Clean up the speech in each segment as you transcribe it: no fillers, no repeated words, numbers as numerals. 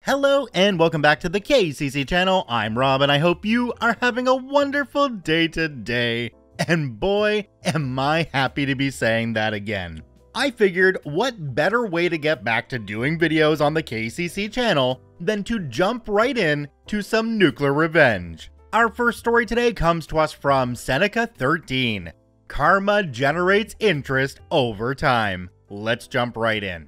Hello and welcome back to the KCC channel. I'm Rob and I hope you are having a wonderful day today. And boy, am I happy to be saying that again. I figured what better way to get back to doing videos on the KCC channel than to jump right in to some nuclear revenge. Our first story today comes to us from Seneca 13. Karma generates interest over time. Let's jump right in.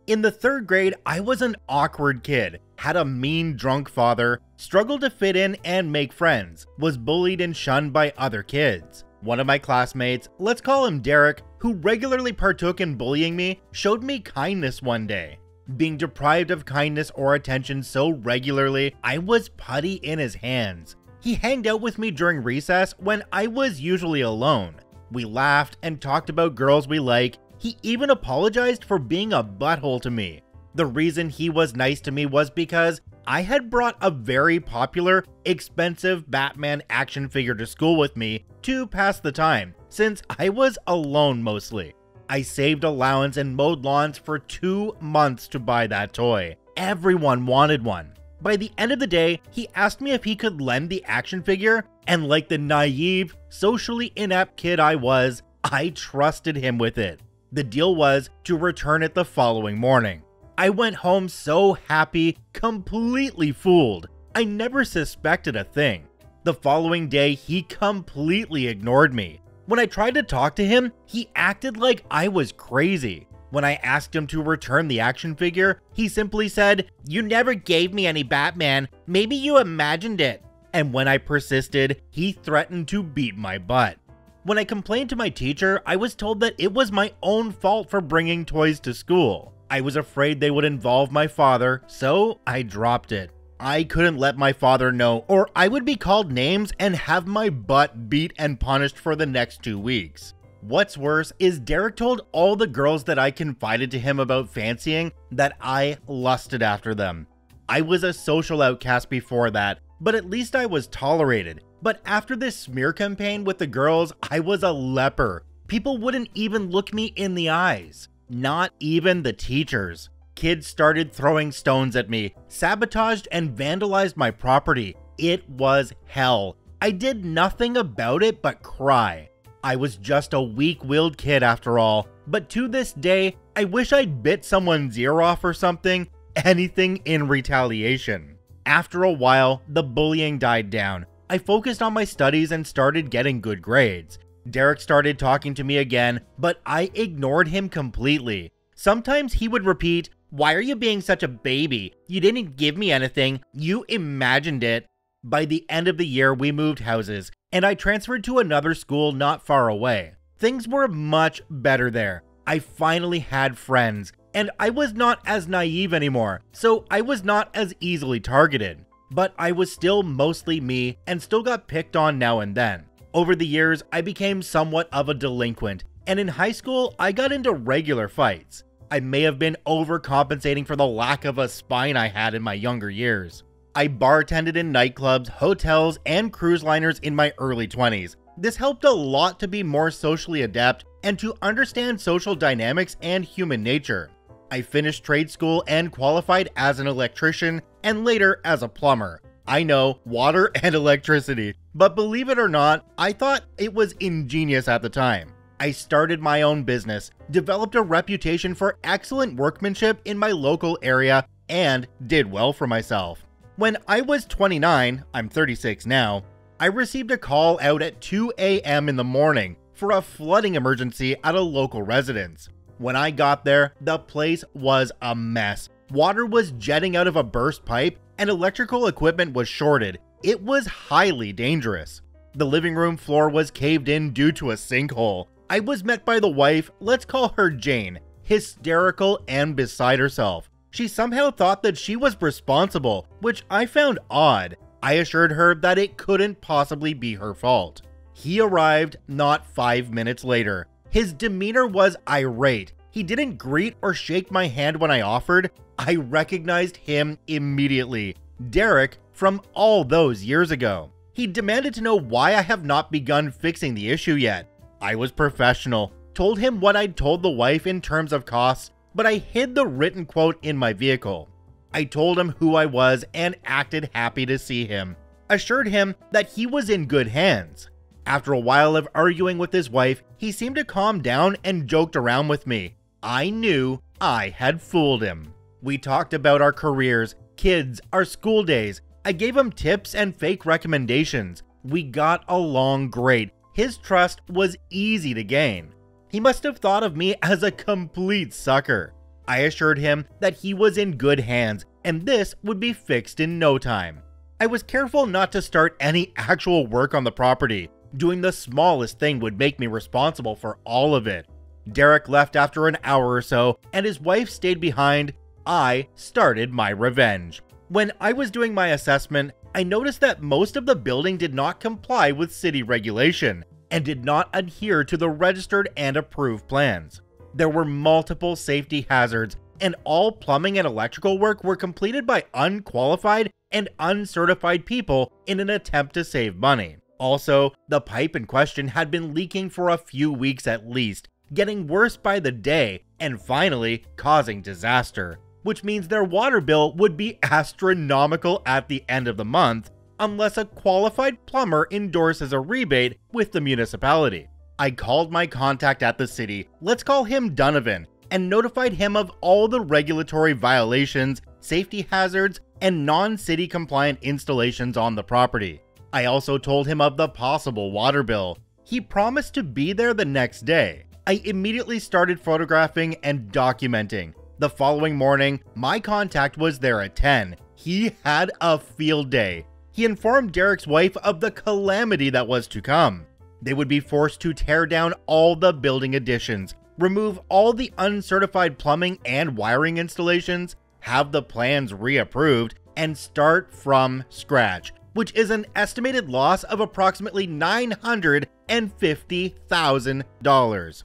In the 3rd grade, I was an awkward kid, had a mean drunk father, struggled to fit in and make friends, was bullied and shunned by other kids. One of my classmates, let's call him Derek, who regularly partook in bullying me, showed me kindness one day. Being deprived of kindness or attention so regularly, I was putty in his hands. He hanged out with me during recess when I was usually alone. We laughed and talked about girls we like. He even apologized for being a butthole to me. The reason he was nice to me was because I had brought a very popular, expensive Batman action figure to school with me to pass the time, since I was alone mostly. I saved allowance and mowed lawns for 2 months to buy that toy. Everyone wanted one. By the end of the day, he asked me if he could lend the action figure, and like the naive, socially inept kid I was, I trusted him with it. The deal was to return it the following morning. I went home so happy, completely fooled. I never suspected a thing. The following day, he completely ignored me. When I tried to talk to him, he acted like I was crazy. When I asked him to return the action figure, he simply said, "You never gave me any Batman, maybe you imagined it." And when I persisted, he threatened to beat my butt. When I complained to my teacher, I was told that it was my own fault for bringing toys to school. I was afraid they would involve my father, so I dropped it. I couldn't let my father know, or I would be called names and have my butt beat and punished for the next 2 weeks. What's worse is Derek told all the girls that I confided to him about fancying that I lusted after them. I was a social outcast before that, but at least I was tolerated. But after this smear campaign with the girls, I was a leper. People wouldn't even look me in the eyes. Not even the teachers. Kids started throwing stones at me, sabotaged and vandalized my property. It was hell. I did nothing about it but cry. I was just a weak-willed kid after all, but to this day, I wish I'd bit someone's ear off or something, anything in retaliation. After a while, the bullying died down. I focused on my studies and started getting good grades. Derek started talking to me again, but I ignored him completely. Sometimes he would repeat, "Why are you being such a baby? You didn't give me anything. You imagined it." By the end of the year, we moved houses, and I transferred to another school not far away. Things were much better there. I finally had friends, and I was not as naive anymore, so I was not as easily targeted. But I was still mostly me and still got picked on now and then. Over the years, I became somewhat of a delinquent, and in high school, I got into regular fights. I may have been overcompensating for the lack of a spine I had in my younger years. I bartended in nightclubs, hotels, and cruise liners in my early 20s. This helped a lot to be more socially adept and to understand social dynamics and human nature. I finished trade school and qualified as an electrician and later as a plumber. I know, water and electricity, but believe it or not, I thought it was ingenious at the time. I started my own business, developed a reputation for excellent workmanship in my local area, and did well for myself. When I was 29, I'm 36 now, I received a call out at 2 a.m. in the morning for a flooding emergency at a local residence. When I got there, the place was a mess. Water was jetting out of a burst pipe and electrical equipment was shorted. It was highly dangerous. The living room floor was caved in due to a sinkhole. I was met by the wife, let's call her Jane, hysterical and beside herself. She somehow thought that she was responsible, which I found odd. I assured her that it couldn't possibly be her fault. He arrived not 5 minutes later. His demeanor was irate. He didn't greet or shake my hand when I offered. I recognized him immediately. Derek from all those years ago. He demanded to know why I have not begun fixing the issue yet. I was professional, told him what I'd told the wife in terms of costs, but I hid the written quote in my vehicle. I told him who I was and acted happy to see him, assured him that he was in good hands. After a while of arguing with his wife, he seemed to calm down and joked around with me. I knew I had fooled him. We talked about our careers, kids, our school days. I gave him tips and fake recommendations. We got along great. His trust was easy to gain. He must have thought of me as a complete sucker. I assured him that he was in good hands and this would be fixed in no time. I was careful not to start any actual work on the property. Doing the smallest thing would make me responsible for all of it. Derek left after an hour or so and his wife stayed behind. I started my revenge. When I was doing my assessment, I noticed that most of the building did not comply with city regulation and did not adhere to the registered and approved plans. There were multiple safety hazards, and all plumbing and electrical work were completed by unqualified and uncertified people in an attempt to save money. Also, the pipe in question had been leaking for a few weeks at least, getting worse by the day, and finally causing disaster, which means their water bill would be astronomical at the end of the month unless a qualified plumber endorses a rebate with the municipality. I called my contact at the city, let's call him Donovan, and notified him of all the regulatory violations, safety hazards, and non-city compliant installations on the property. I also told him of the possible water bill. He promised to be there the next day. I immediately started photographing and documenting. The following morning, my contact was there at 10. He had a field day. He informed Derek's wife of the calamity that was to come. They would be forced to tear down all the building additions, remove all the uncertified plumbing and wiring installations, have the plans reapproved, and start from scratch, which is an estimated loss of approximately $950,000.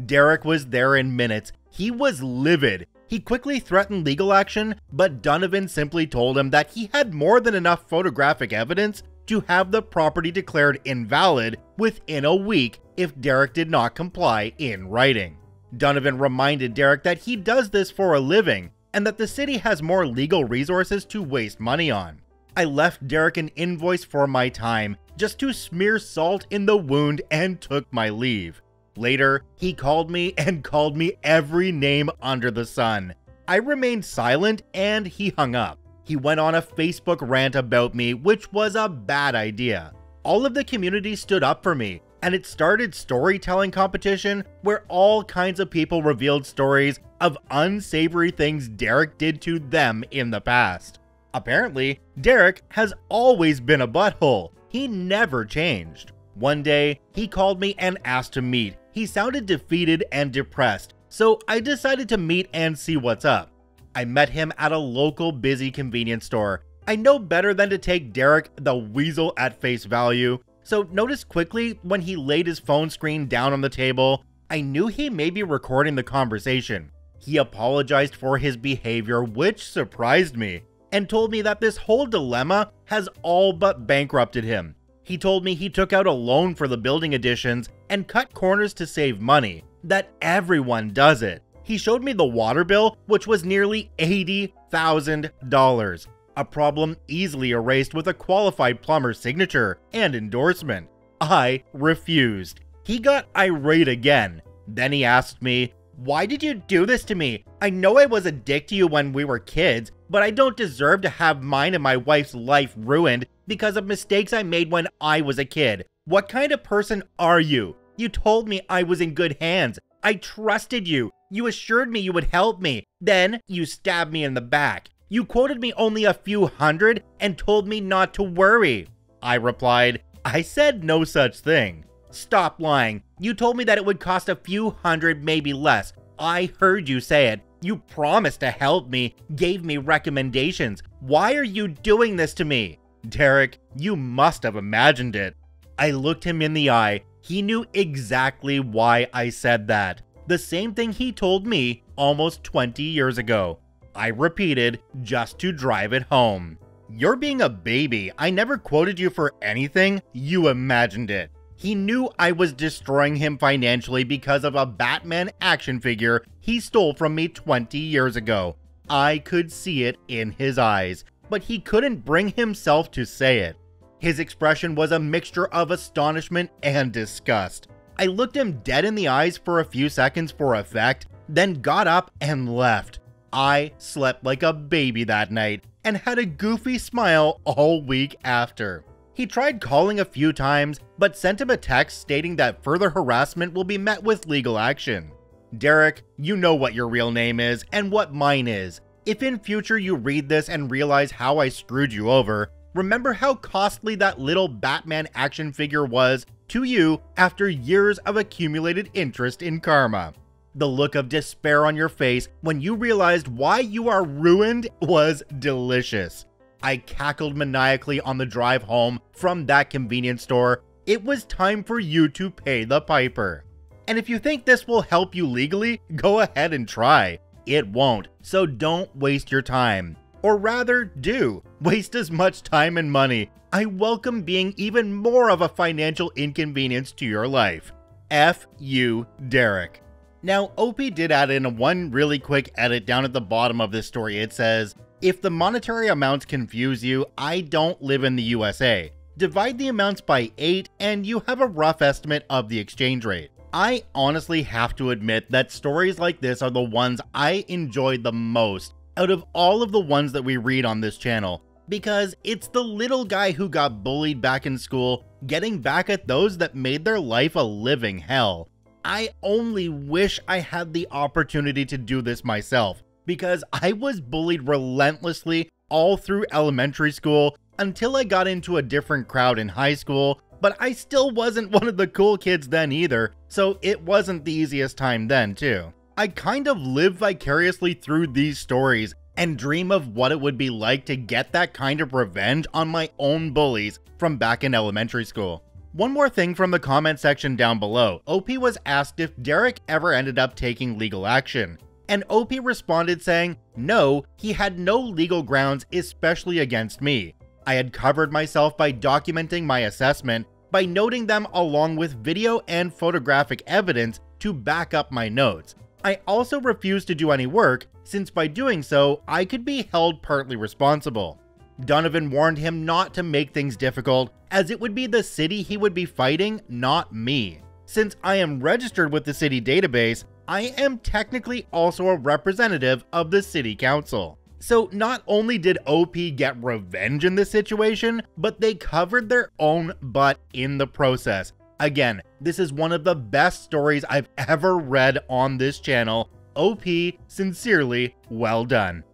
Derek was there in minutes. He was livid. He quickly threatened legal action, but Donovan simply told him that he had more than enough photographic evidence to have the property declared invalid within a week if Derek did not comply in writing. Donovan reminded Derek that he does this for a living and that the city has more legal resources to waste money on. I left Derek an invoice for my time just to smear salt in the wound and took my leave. Later, he called me and called me every name under the sun. I remained silent and he hung up. He went on a Facebook rant about me, which was a bad idea. All of the community stood up for me, and it started storytelling competition where all kinds of people revealed stories of unsavory things Derek did to them in the past. Apparently, Derek has always been a butthole. He never changed. One day, he called me and asked to meet. He sounded defeated and depressed, so I decided to meet and see what's up. I met him at a local busy convenience store. I know better than to take Derek the weasel at face value, so noticed quickly when he laid his phone screen down on the table, I knew he may be recording the conversation. He apologized for his behavior, which surprised me, and told me that this whole dilemma has all but bankrupted him. He told me he took out a loan for the building additions and cut corners to save money, that everyone does it. He showed me the water bill, which was nearly $80,000, a problem easily erased with a qualified plumber's signature and endorsement. I refused. He got irate again. Then he asked me, "Why did you do this to me? I know I was a dick to you when we were kids, but I don't deserve to have mine and my wife's life ruined because of mistakes I made when I was a kid. What kind of person are you? You told me I was in good hands. I trusted you. You assured me you would help me. Then you stabbed me in the back. You quoted me only a few hundred and told me not to worry." I replied, "I said no such thing." "Stop lying. You told me that it would cost a few hundred, maybe less. I heard you say it. You promised to help me, gave me recommendations. Why are you doing this to me?" "Derek, you must have imagined it." I looked him in the eye. He knew exactly why I said that. The same thing he told me almost 20 years ago. I repeated just to drive it home. "You're being a baby. I never quoted you for anything. You imagined it." He knew I was destroying him financially because of a Batman action figure he stole from me 20 years ago. I could see it in his eyes, but he couldn't bring himself to say it. His expression was a mixture of astonishment and disgust. I looked him dead in the eyes for a few seconds for effect, then got up and left. I slept like a baby that night and had a goofy smile all week after. He tried calling a few times, but sent him a text stating that further harassment will be met with legal action. Derek, you know what your real name is and what mine is. If in future you read this and realize how I screwed you over, remember how costly that little Batman action figure was to you after years of accumulated interest in karma. The look of despair on your face when you realized why you are ruined was delicious. I cackled maniacally on the drive home from that convenience store. It was time for you to pay the piper. And if you think this will help you legally, go ahead and try. It won't, so don't waste your time. Or rather, do. Waste as much time and money. I welcome being even more of a financial inconvenience to your life. F you, Derek. Now, OP did add in one really quick edit down at the bottom of this story. It says, if the monetary amounts confuse you, I don't live in the USA. Divide the amounts by 8 and you have a rough estimate of the exchange rate. I honestly have to admit that stories like this are the ones I enjoyed the most out of all of the ones that we read on this channel, because it's the little guy who got bullied back in school getting back at those that made their life a living hell. I only wish I had the opportunity to do this myself, because I was bullied relentlessly all through elementary school until I got into a different crowd in high school, but I still wasn't one of the cool kids then either, so it wasn't the easiest time then too. I kind of live vicariously through these stories and dream of what it would be like to get that kind of revenge on my own bullies from back in elementary school. One more thing from the comment section down below. OP was asked if Derek ever ended up taking legal action, and OP responded saying, no, he had no legal grounds, especially against me. I had covered myself by documenting my assessment by noting them along with video and photographic evidence to back up my notes. I also refused to do any work, since by doing so, I could be held partly responsible. Donovan warned him not to make things difficult, as it would be the city he would be fighting, not me. Since I am registered with the city database, I am technically also a representative of the city council. So not only did OP get revenge in this situation, but they covered their own butt in the process. Again, this is one of the best stories I've ever read on this channel. OP, sincerely, well done.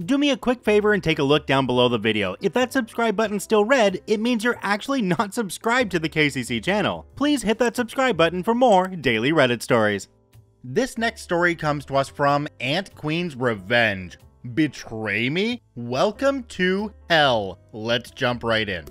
Do me a quick favor and take a look down below the video. If that subscribe button's still red, it means you're actually not subscribed to the KCC channel. Please hit that subscribe button for more daily Reddit stories. This next story comes to us from Ant Queen's Revenge. Betray me? Welcome to hell. Let's jump right in.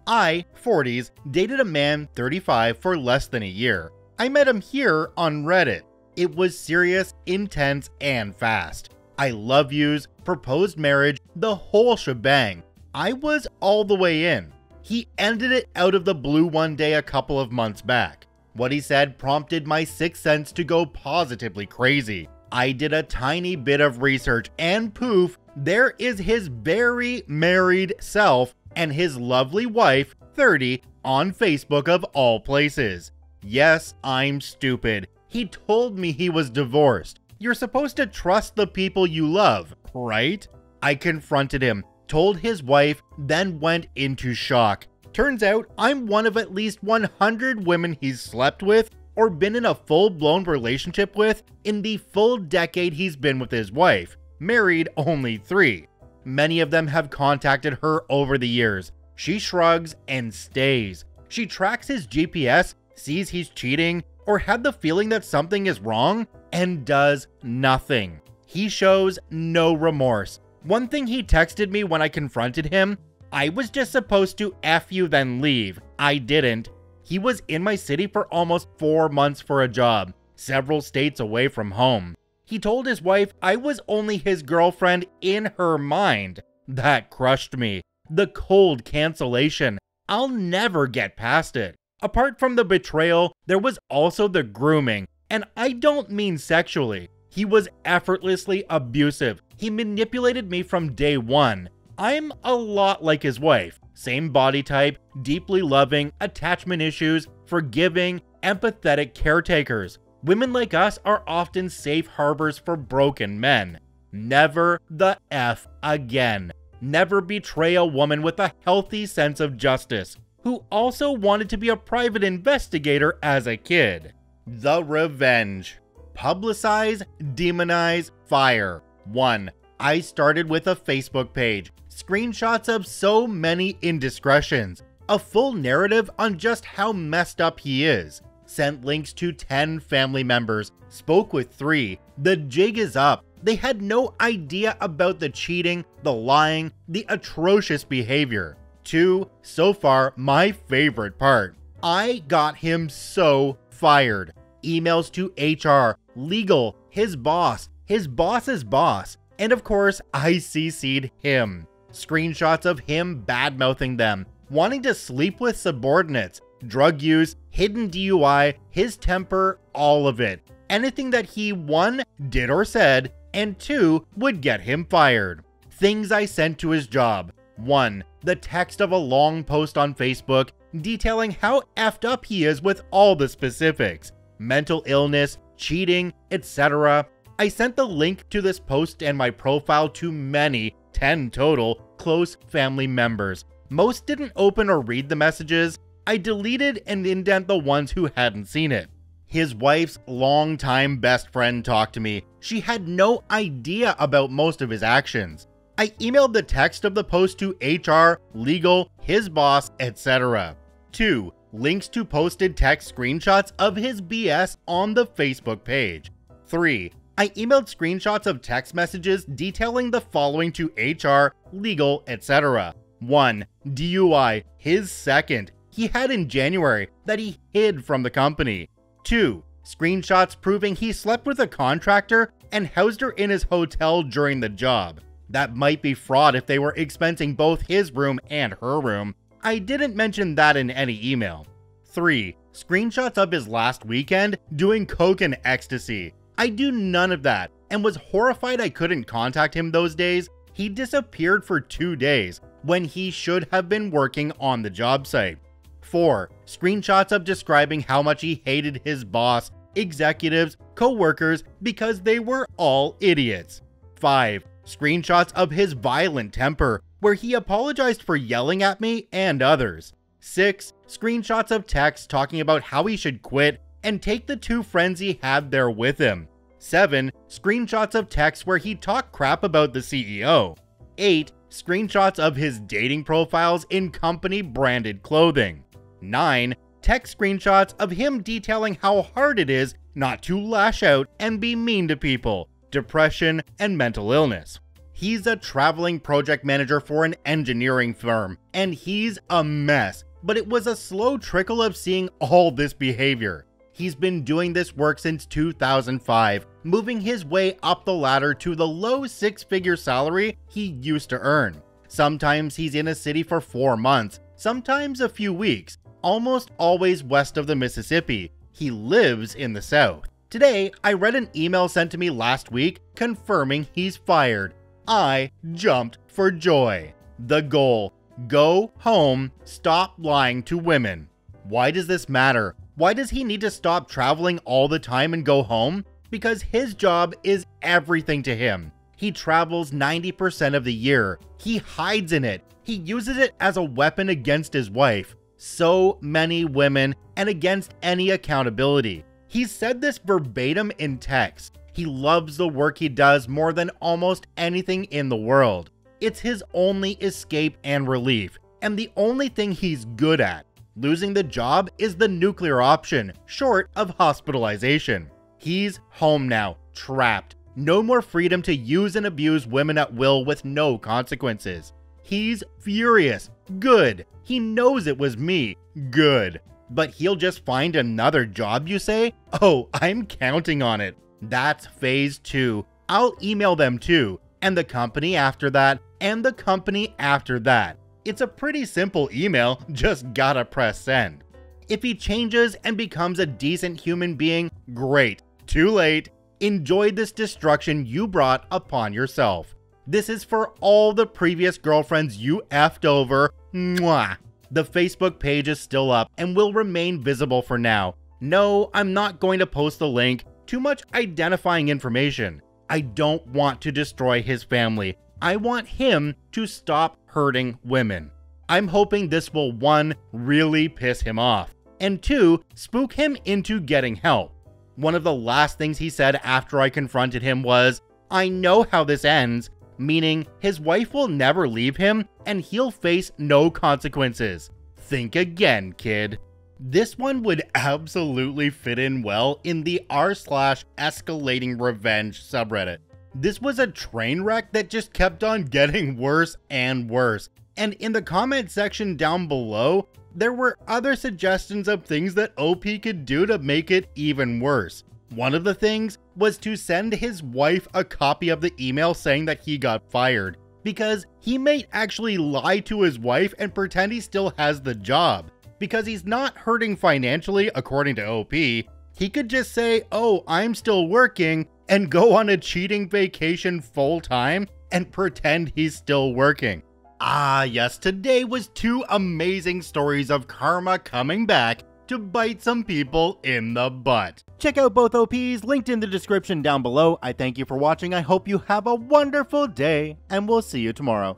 I, 40s, dated a man 35 for less than a year. I met him here on Reddit. It was serious, intense, and fast. I love yous, proposed marriage, the whole shebang. I was all the way in. He ended it out of the blue one day a couple of months back. What he said prompted my sixth sense to go positively crazy. I did a tiny bit of research and poof, there is his very married self and his lovely wife, 30, on Facebook of all places. Yes, I'm stupid. He told me he was divorced. You're supposed to trust the people you love, right? I confronted him, told his wife, then went into shock. Turns out I'm one of at least 100 women he's slept with or been in a full-blown relationship with in the full decade he's been with his wife, married only 3. Many of them have contacted her over the years. She shrugs and stays. She tracks his GPS, sees he's cheating, or had the feeling that something is wrong, and does nothing. He shows no remorse. One thing he texted me when I confronted him, I was just supposed to F you then leave. I didn't. He was in my city for almost 4 months for a job, several states away from home. He told his wife I was only his girlfriend in her mind. That crushed me. The cold cancellation. I'll never get past it. Apart from the betrayal, there was also the grooming, and I don't mean sexually. He was effortlessly abusive. He manipulated me from day one. I'm a lot like his wife. Same body type, deeply loving, attachment issues, forgiving, empathetic caretakers. Women like us are often safe harbors for broken men. Never the F again. Never betray a woman with a healthy sense of justice, who also wanted to be a private investigator as a kid. The revenge. Publicize, demonize, fire. 1. I started with a Facebook page. Screenshots of so many indiscretions. A full narrative on just how messed up he is. Sent links to 10 family members. Spoke with 3. The jig is up. They had no idea about the cheating, the lying, the atrocious behavior. 2. So far, my favorite part. I got him so fired. Emails to HR, legal, his boss's boss, and of course, I CC'd him. Screenshots of him bad-mouthing them, wanting to sleep with subordinates, drug use, hidden DUI, his temper, all of it. Anything that he, 1, did or said, and 2, would get him fired. Things I sent to his job. 1. The text of a long post on Facebook detailing how effed up he is with all the specifics. Mental illness, cheating, etc. I sent the link to this post and my profile to many, 10 total, close family members. Most didn't open or read the messages. I deleted and indent the ones who hadn't seen it. His wife's longtime best friend talked to me. She had no idea about most of his actions. I emailed the text of the post to HR, legal, his boss, etc. 2. Links to posted text screenshots of his BS on the Facebook page. 3. I emailed screenshots of text messages detailing the following to HR, legal, etc. 1. DUI, his second, he had in January that he hid from the company. 2. Screenshots proving he slept with a contractor and housed her in his hotel during the job. That might be fraud if they were expensing both his room and her room. I didn't mention that in any email. 3. Screenshots of his last weekend doing coke and ecstasy. I do none of that and was horrified I couldn't contact him those days. He disappeared for 2 days when he should have been working on the job site. 4. Screenshots of describing how much he hated his boss, executives, co-workers because they were all idiots. 5. Screenshots of his violent temper where he apologized for yelling at me and others. 6. Screenshots of texts talking about how he should quit and take the 2 friends he had there with him. 7. Screenshots of texts where he talked crap about the CEO. 8. Screenshots of his dating profiles in company branded clothing. 9. Text screenshots of him detailing how hard it is not to lash out and be mean to people, depression, and mental illness. He's a traveling project manager for an engineering firm, and he's a mess, but it was a slow trickle of seeing all this behavior. He's been doing this work since 2005, moving his way up the ladder to the low 6-figure salary he used to earn. Sometimes he's in a city for 4 months, sometimes a few weeks, almost always west of the Mississippi. He lives in the South. Today, I read an email sent to me last week confirming he's fired. I jumped for joy. The goal: go home, stop lying to women. Why does this matter? Why does he need to stop traveling all the time and go home? Because his job is everything to him. He travels 90% of the year. He hides in it. He uses it as a weapon against his wife, so many women, and against any accountability. He said this verbatim in text. He loves the work he does more than almost anything in the world. It's his only escape and relief, and the only thing he's good at. Losing the job is the nuclear option, short of hospitalization. He's home now, trapped. No more freedom to use and abuse women at will with no consequences. He's furious. Good. He knows it was me. Good. But he'll just find another job, you say? Oh, I'm counting on it. That's phase 2. I'll email them too, and the company after that, and the company after that. It's a pretty simple email, just gotta press send. If he changes and becomes a decent human being, great. Too late. enjoy this destruction you brought upon yourself. This is for all the previous girlfriends you effed over. Mwah. The Facebook page is still up and will remain visible for now. No, I'm not going to post the link. Too much identifying information. I don't want to destroy his family. I want him to stop hurting women. I'm hoping this will 1. Really piss him off, and 2. Spook him into getting help. One of the last things he said after I confronted him was, "I know how this ends," meaning his wife will never leave him and he'll face no consequences. Think again, kid. This one would absolutely fit in well in the r/escalating revenge subreddit. This was a train wreck that just kept on getting worse and worse. And in the comment section down below, there were other suggestions of things that OP could do to make it even worse. One of the things was to send his wife a copy of the email saying that he got fired, because he may actually lie to his wife and pretend he still has the job. Because he's not hurting financially, according to OP, he could just say, "Oh, I'm still working," and go on a cheating vacation full time and pretend he's still working. Ah yes, today was 2 amazing stories of karma coming back to bite some people in the butt. Check out both OPs linked in the description down below. I thank you for watching. I hope you have a wonderful day, and we'll see you tomorrow.